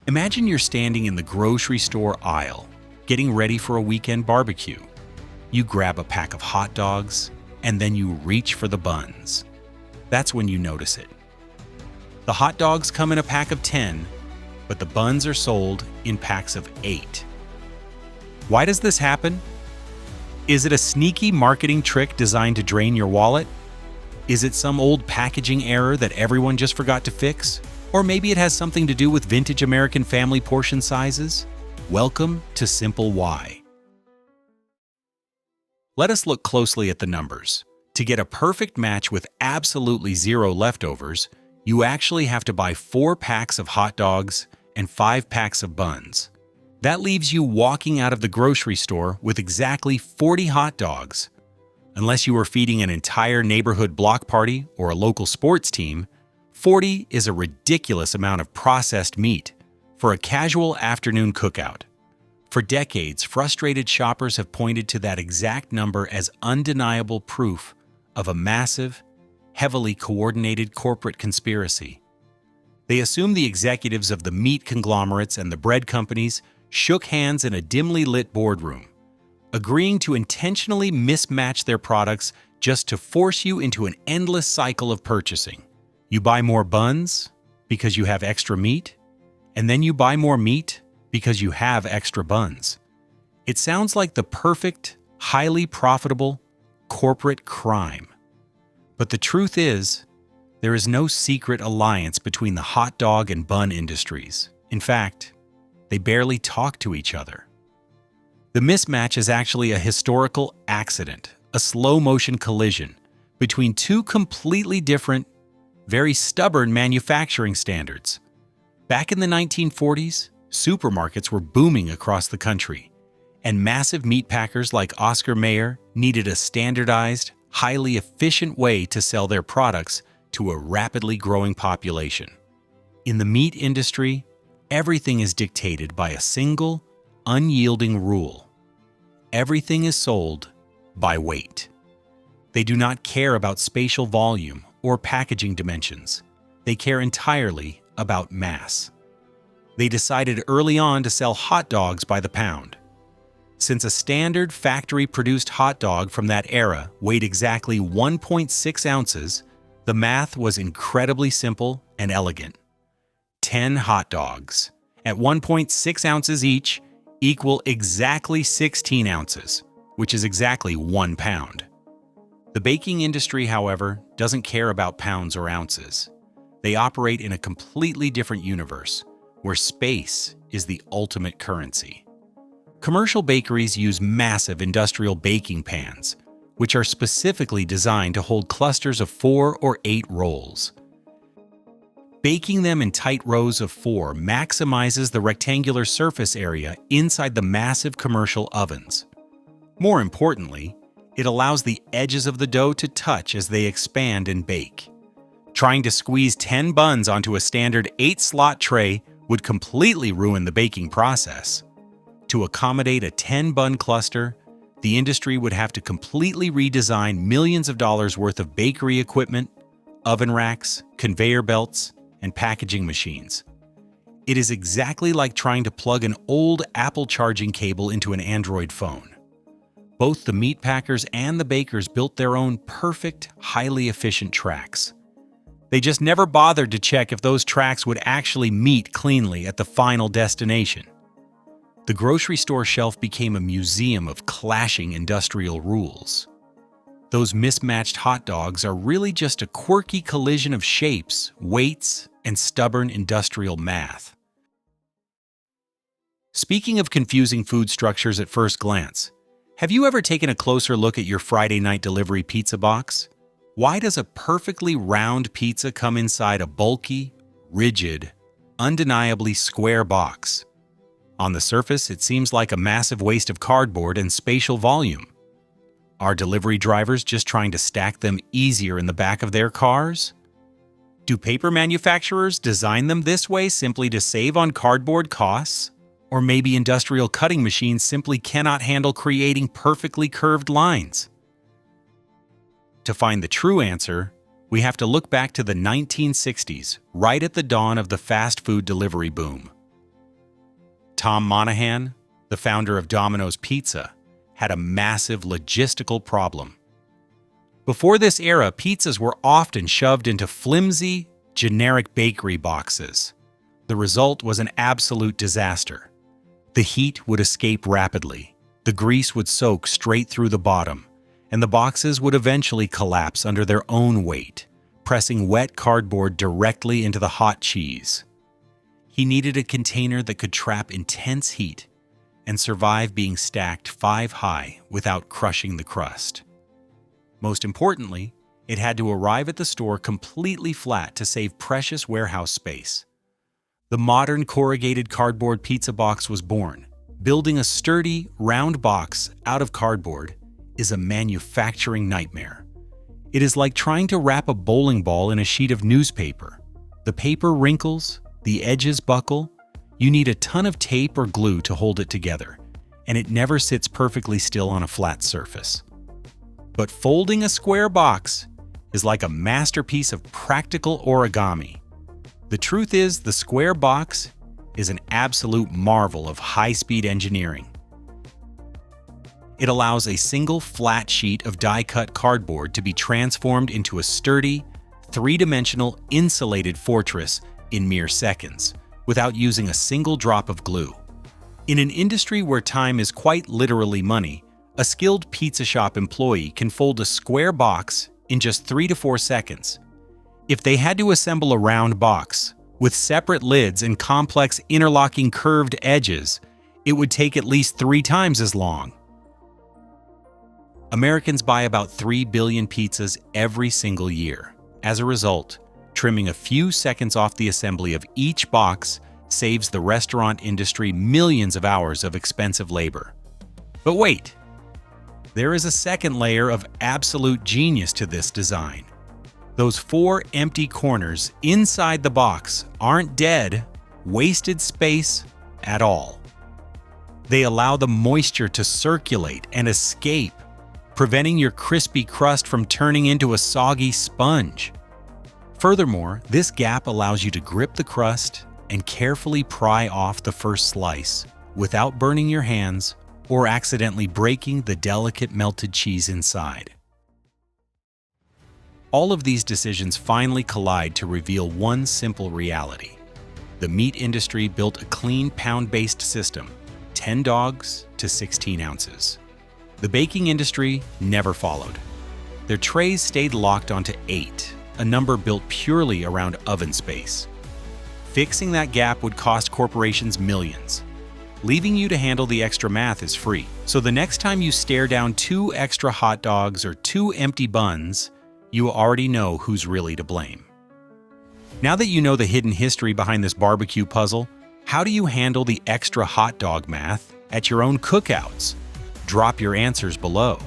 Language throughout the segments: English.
Imagine you're standing in the grocery store aisle, getting ready for a weekend barbecue. You grab a pack of hot dogs, and then you reach for the buns. That's when you notice it. The hot dogs come in a pack of 10, but the buns are sold in packs of 8. Why does this happen? Is it a sneaky marketing trick designed to drain your wallet? Is it some old packaging error that everyone just forgot to fix? Or maybe it has something to do with vintage American family portion sizes? Welcome to Simple Why. Let us look closely at the numbers. To get a perfect match with absolutely zero leftovers, you actually have to buy 4 packs of hot dogs and 5 packs of buns. That leaves you walking out of the grocery store with exactly 40 hot dogs. Unless you are feeding an entire neighborhood block party or a local sports team, 40 is a ridiculous amount of processed meat for a casual afternoon cookout. For decades, frustrated shoppers have pointed to that exact number as undeniable proof of a massive, heavily coordinated corporate conspiracy. They assume the executives of the meat conglomerates and the bread companies shook hands in a dimly lit boardroom, agreeing to intentionally mismatch their products just to force you into an endless cycle of purchasing. You buy more buns because you have extra meat, and then you buy more meat because you have extra buns. It sounds like the perfect, highly profitable corporate crime. But the truth is, there is no secret alliance between the hot dog and bun industries. In fact, they barely talk to each other. The mismatch is actually a historical accident, a slow-motion collision between two completely different, very stubborn manufacturing standards. Back in the 1940s, supermarkets were booming across the country, and massive meat packers like Oscar Mayer needed a standardized, highly efficient way to sell their products to a rapidly growing population. In the meat industry, everything is dictated by a single, unyielding rule. Everything is sold by weight. They do not care about spatial volume or packaging dimensions. They care entirely about mass. They decided early on to sell hot dogs by the pound. Since a standard factory-produced hot dog from that era weighed exactly 1.6 ounces, the math was incredibly simple and elegant. 10 hot dogs at 1.6 ounces each equal exactly 16 ounces, which is exactly 1 pound. The baking industry, however, doesn't care about pounds or ounces. They operate in a completely different universe, where space is the ultimate currency. Commercial bakeries use massive industrial baking pans, which are specifically designed to hold clusters of 4 or 8 rolls. Baking them in tight rows of 4 maximizes the rectangular surface area inside the massive commercial ovens. More importantly, it allows the edges of the dough to touch as they expand and bake. Trying to squeeze 10 buns onto a standard 8-slot tray would completely ruin the baking process. To accommodate a 10-bun cluster, the industry would have to completely redesign millions of dollars worth of bakery equipment, oven racks, conveyor belts, and packaging machines. It is exactly like trying to plug an old Apple charging cable into an Android phone. Both the meat packers and the bakers built their own perfect, highly efficient tracks. They just never bothered to check if those tracks would actually meet cleanly at the final destination. The grocery store shelf became a museum of clashing industrial rules. Those mismatched hot dogs are really just a quirky collision of shapes, weights, and stubborn industrial math. Speaking of confusing food structures at first glance, have you ever taken a closer look at your Friday night delivery pizza box? Why does a perfectly round pizza come inside a bulky, rigid, undeniably square box? On the surface, it seems like a massive waste of cardboard and spatial volume. Are delivery drivers just trying to stack them easier in the back of their cars? Do paper manufacturers design them this way simply to save on cardboard costs? Or maybe industrial cutting machines simply cannot handle creating perfectly curved lines? To find the true answer, we have to look back to the 1960s, right at the dawn of the fast food delivery boom. Tom Monahan, the founder of Domino's Pizza, had a massive logistical problem. Before this era, pizzas were often shoved into flimsy, generic bakery boxes. The result was an absolute disaster. The heat would escape rapidly, the grease would soak straight through the bottom, and the boxes would eventually collapse under their own weight, pressing wet cardboard directly into the hot cheese. He needed a container that could trap intense heat and survive being stacked 5 high without crushing the crust. Most importantly, it had to arrive at the store completely flat to save precious warehouse space. The modern corrugated cardboard pizza box was born. Building a sturdy, round box out of cardboard is a manufacturing nightmare. It is like trying to wrap a bowling ball in a sheet of newspaper. The paper wrinkles, the edges buckle, you need a ton of tape or glue to hold it together, and it never sits perfectly still on a flat surface. But folding a square box is like a masterpiece of practical origami. The truth is, the square box is an absolute marvel of high-speed engineering. It allows a single flat sheet of die-cut cardboard to be transformed into a sturdy, three-dimensional insulated fortress in mere seconds, without using a single drop of glue. In an industry where time is quite literally money, a skilled pizza shop employee can fold a square box in just 3 to 4 seconds. If they had to assemble a round box with separate lids and complex interlocking curved edges, it would take at least 3 times as long. Americans buy about 3 billion pizzas every single year. As a result, trimming a few seconds off the assembly of each box saves the restaurant industry millions of hours of expensive labor. But wait, there is a second layer of absolute genius to this design. Those 4 empty corners inside the box aren't dead, wasted space at all. They allow the moisture to circulate and escape, preventing your crispy crust from turning into a soggy sponge. Furthermore, this gap allows you to grip the crust and carefully pry off the first slice without burning your hands or accidentally breaking the delicate melted cheese inside. All of these decisions finally collide to reveal one simple reality. The meat industry built a clean pound-based system, 10 dogs to 16 ounces. The baking industry never followed. Their trays stayed locked onto 8, a number built purely around oven space. Fixing that gap would cost corporations millions. Leaving you to handle the extra math is free. So the next time you stare down 2 extra hot dogs or 2 empty buns, you already know who's really to blame. Now that you know the hidden history behind this barbecue puzzle, how do you handle the extra hot dog math at your own cookouts? Drop your answers below.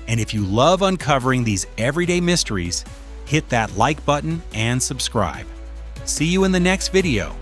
And if you love uncovering these everyday mysteries, hit that like button and subscribe. See you in the next video.